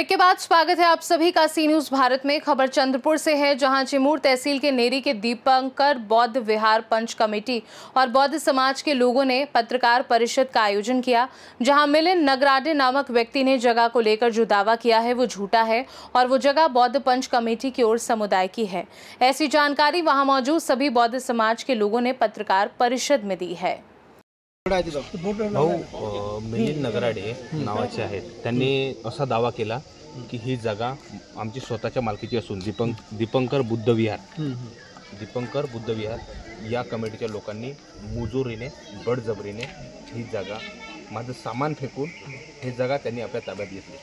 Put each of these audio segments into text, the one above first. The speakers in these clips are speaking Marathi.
ब्रेक के बाद स्वागत है आप सभी का सी न्यूज भारत में। खबर चंद्रपुर से है, जहां चिमूर तहसील के नेरी के दीपंकर बौद्ध विहार पंच कमेटी और बौद्ध समाज के लोगों ने पत्रकार परिषद का आयोजन किया, जहां मिलिंद नगराडे नामक व्यक्ति ने जगह को लेकर जो दावा किया है वो झूठा है और वो जगह बौद्ध पंच कमेटी की ओर समुदाय की है। ऐसी जानकारी वहां मौजूद सभी बौद्ध समाज के लोगों ने पत्रकार परिषद में दी है। भाऊ मिलिंद नगराडे नावाचे आहेत, त्यांनी असा दावा केला की ही जागा आमची स्वतःच्या मालकीची असून दीपंकर बुद्ध विहार या कमिटीच्या लोकांनी मुजोरीने बळजबरीने ही जागा माझं सामान फेकून ही जागा त्यांनी आपल्या ताब्यात घेतली।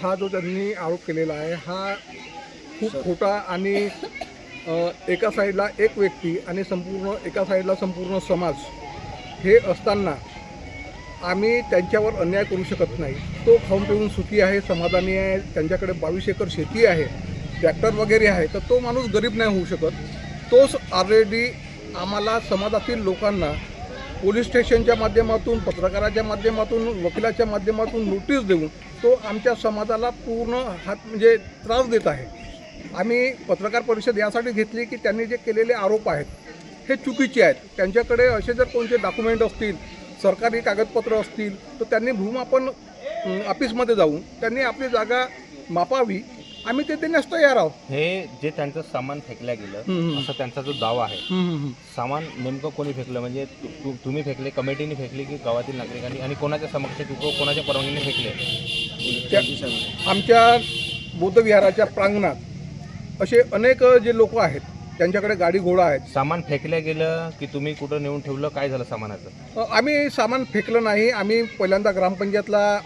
हा जो त्यांनी आरोप केलेला आहे हा खूप खोटा आणि एका साईडला एक व्यक्ती आणि एका साईडला संपूर्ण समाज हे असताना आम्ही त्यांच्यावर अन्याय करू शकत नाही। तो खाऊन पिऊन सुखी आहे, समाधानी आहे, त्यांच्याकडे 22 एकर शेती आहे, ट्रॅक्टर वगैरे आहे, तर तो माणूस गरीब नाही होऊ शकत। तोच ऑलरेडी आम्हाला समाजातील लोकांना पोलीस स्टेशनच्या माध्यमातून, पत्रकाराच्या माध्यमातून, वकिलाच्या माध्यमातून नोटीस देऊन तो आमच्या समाजाला पूर्ण म्हणजे त्रास देत आहे। आम्ही पत्रकार परिषद यासाठी घेतली की त्यांनी जे केलेले आरोप आहेत हे चुकीचे आहेत। त्यांच्याकडे असे जर कोणते डॉक्युमेंट असतील, सरकारी कागदपत्र असतील, तर त्यांनी भूमापन ऑफिसमध्ये जाऊन त्यांनी आपली जागा मापावी, आम्ही ते देण्यास तयार आहोत। हे जे त्यांचं सामान फेकल्या गेलं असं त्यांचा जो दावा आहे, सामान नेमकं कोणी फेकलं, म्हणजे तुम्ही फेकले, कमिटीने फेकली की गावातील नागरिकांनी, आणि कोणाच्या समक्ष कोणाच्या परवानगीने फेकले? आमच्या बौद्ध विहाराच्या प्रांगणात असे अनेक जे लोक आहेत त्यांच्याकडे गाडी घोडा आहेत। सामान फेकल्या गेलं की तुम्ही कुठं नेऊन ठेवलं, काय झालं सामानाचं? आम्ही सामान फेकलं नाही। आम्ही पहिल्यांदा ग्रामपंचायतला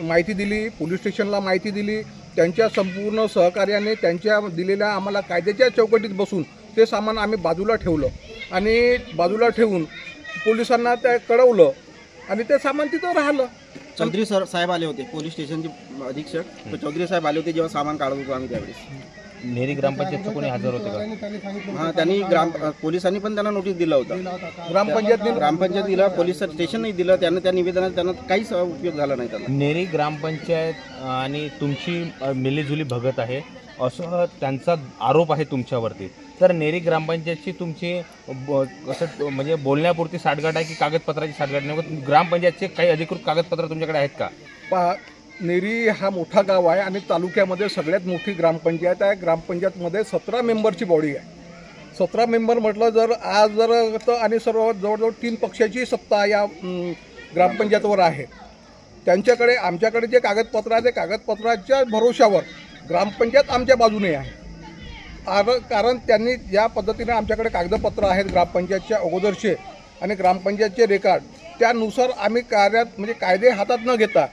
माहिती दिली, पोलीस स्टेशनला माहिती दिली, त्यांच्या संपूर्ण सहकार्याने त्यांच्या दिलेल्या आम्हाला कायद्याच्या चौकटीत बसून ते सामान आम्ही बाजूला ठेवलं आणि बाजूला ठेवून पोलिसांना ते कळवलं आणि ते सामान तिथं राहिलं। चौधरी साहेब आले होते, पोलीस स्टेशनचे अधीक्षक चौधरी साहेब आले होते जेव्हा सामान काढत होतो आम्ही त्यावेळेस। नेरी ग्रामपंचायतचे कोणी हजर होते का? हां, त्यांनी पोलिसांनी पण त्यांना नोटीस दिलं होतं। ग्रामपंचायतीला पोलीस स्टेशन नाही दिलं, त्यांना त्या निवेदनात त्यांना काहीच उपयोग झाला नाही त्यांना। नेरी ग्रामपंचायत आणि तुमची मिलीजुली भगत आहे असं त्यांचा आरोप आहे तुमच्यावरती, तर नेरी ग्रामपंचायतची तुमची असं म्हणजे बोलण्यापुरती साठगाठ आहे की कागदपत्राची साठगाठ नाही? ग्रामपंचायतचे काही अधिकृत कागदपत्र तुमच्याकडे आहेत का? नेरी हा मोठा गाव आहे आणि तालुक्यामध्ये सगळ्यात मोठी ग्रामपंचायत आहे। ग्रामपंचायतमध्ये 17 मेंबरची बॉडी आहे। 17 मेंबर म्हटलं जर आज जर आणि सर्व जवळजवळ 3 पक्षाची सत्ता या ग्रामपंचायतवर आहे। त्यांच्याकडे आमच्याकडे जे कागदपत्र आहे ते कागदपत्राच्या भरोशावर ग्रामपंचायत आमच्या बाजूने आहे। कारण त्यांनी ज्या पद्धतीने आमच्याकडे कागदपत्र आहेत ग्रामपंचायतच्या अगोदरचे आणि ग्रामपंचायतचे रेकॉर्ड, त्यानुसार आम्ही म्हणजे कायदे हातात न घेता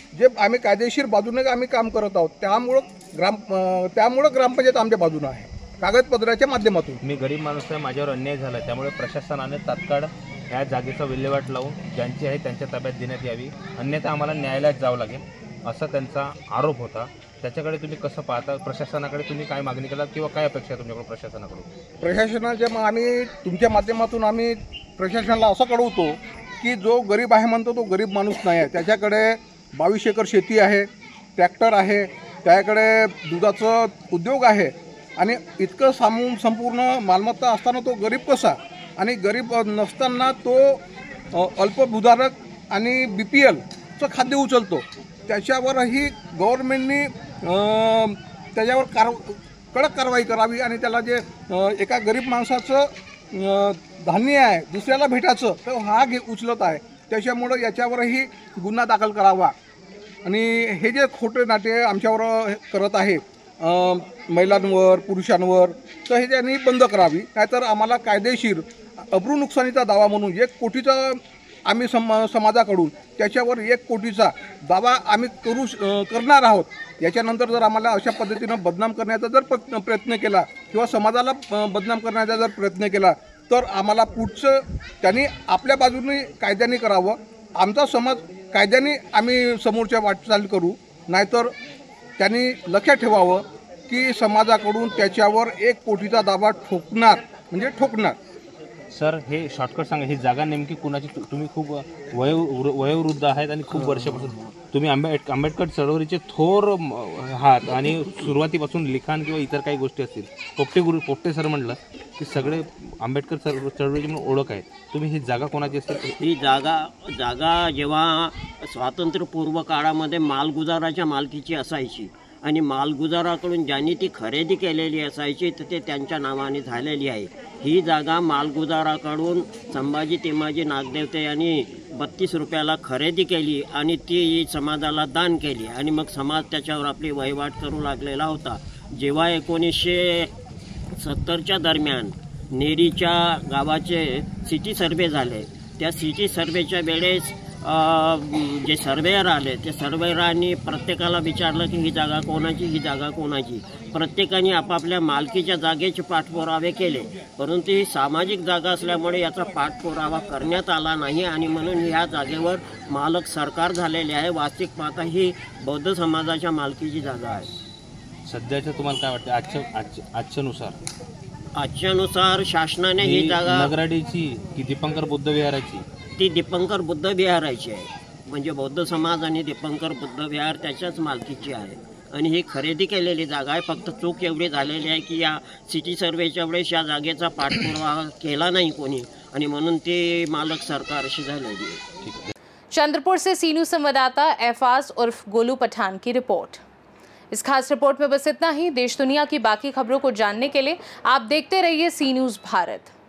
जे आम्ही कायदेशीर बाजूने आम्ही काम करत आहोत, त्यामुळं ग्रामपंचायत आमच्या बाजूने आहे कागदपत्राच्या माध्यमातून। मी गरीब माणूस आहे, माझ्यावर अन्याय झाला, त्यामुळे प्रशासनाने तात्काळ या जागेचा विल्हेवाट लावून ज्यांची आहे त्यांच्या ताब्यात देण्यात यावी, अन्यथा आम्हाला न्यायालयात जावं लागेल असा त्यांचा आरोप होता। त्याच्याकडे तुम्ही कसं पाहता? प्रशासनाकडे तुम्ही काय मागणी केलात किंवा काय अपेक्षा आहे तुमच्याकडून प्रशासनाकडून? प्रशासनाच्या आम्ही तुमच्या माध्यमातून आम्ही प्रशासनाला असं कळवतो की जो गरीब आहे म्हणतो तो गरीब माणूस नाही आहे। त्याच्याकडे 22 एकर शेती आहे, ट्रॅक्टर आहे, त्याकडे दुधाचं उद्योग आहे आणि इतकं संपूर्ण मालमत्ता असताना तो गरीब कसा? आणि गरीब नसताना तो अल्पभूधारक आणि BPLचं खाद्य उचलतो। त्याच्यावरही गव्हर्नमेंटनी त्याच्यावर कडक कारवाई करावी आणि त्याला जे एका गरीब माणसाचं धान्य आहे दुसऱ्याला भेटायचं तर हा उचलत आहे, त्याच्यामुळं याच्यावरही गुन्हा दाखल करावा। आणि हे जे खोटे नाटे आमच्यावर करत आहे महिलांवर, पुरुषांवर, तर हे त्यांनी बंद करावी, नाहीतर आम्हाला कायदेशीर अब्रू नुकसानीचा दावा म्हणून 1 कोटीचा आम्ही समाजाकडून त्याच्यावर 1 कोटीचा दावा आम्ही करणार आहोत। याच्यानंतर जर आम्हाला अशा पद्धतीनं बदनाम करण्याचा जर प्रयत्न केला किंवा समाजाला बदनाम करण्याचा जर प्रयत्न केला तर आम्हाला पुढचं त्यांनी आपल्या बाजूने कायद्याने करावं। आमचा समाज कायद्याने आम्ही समोरच्या वाटचाल करू, नाहीतर त्यांनी लक्षात ठेवावं की समाजाकडून त्याच्यावर 1 कोटीचा दावा ठोकणार म्हणजे ठोकणार। सर हे शॉर्टकट सांगा, ही जागा नेमकी कुणाची? तुम्ही खूप वयोवृद्ध आहेत आणि खूप वर्षापासून तुम्ही आंबेडकर चळवळीचे थोर आहात आणि सुरुवातीपासून लिखाण किंवा इतर काही गोष्टी असतील. पोपटे सर म्हटलं की सगळे आंबेडकर चळवळीची म्हणून ओळख आहे. तुम्ही ही जागा कोणाची असेल? ही जागा जेव्हा स्वातंत्र्यपूर्व काळामध्ये मालगुजाराच्या मालकीची असायची आणि मालगुजाराकडून ज्यांनी ती खरेदी केलेली असायची तर ते त्यांच्या नावाने झालेली आहे. ही जागा मालगुजाराकडून संभाजी तिमाजी नागदेवते यांनी 32 रुपयाला खरेदी केली आणि ती समाजाला दान केली आणि मग समाज त्याच्यावर आपली वहिवाट करू लागलेला होता. जेव्हा 1970च्या दरम्यान नेरीच्या गावाचे सिटी सर्वे झाले, त्या सिटी सर्वेच्या वेळेस जे सर्वेयर आले त्या सर्वेयरांनी प्रत्येकाला विचारलं की ही जागा कोणाची, ही जागा कोणाची. प्रत्येकाने आपापल्या मालकीच्या जागेचे पाठपुरावे केले, परंतु ही सामाजिक जागा असल्यामुळे याचा पाठपुरावा करण्यात आला नाही आणि म्हणून ह्या जागेवर मालक सरकार झालेले आहे. वास्तविक पाहता ही बौद्ध समाजाच्या मालकीची जागा आहे. सध्याच्या तुम्हाला काय वाटतं आजच्यानुसार शासनाने ही जागा नगराडीची की दीपंकर बुद्ध विहाराची? ती दीपंकर बुद्ध विहाराची आहे. म्हणजे बौद्ध समाज आणि दीपंकर बुद्ध विहार त्याच्याच मालकीची आहे आणि ही खरेदी केलेली जागा आहे. फक्त चूक एवढी झालेली आहे की या सिटी सर्वेच्या वेळेस या जागेचा पाठपुरावा केला नाही कोणी आणि म्हणून ते मालक सरकार अशी झालेली आहे. चंद्रपुर से सी न्यूज़ संवाददाता एफाज उर्फ गोलू पठान की रिपोर्ट. इस खास रिपोर्ट में बस इतना ही. देश दुनिया की बाकी खबरों को जानने के लिए आप देखते रहिए सी न्यूज़ भारत.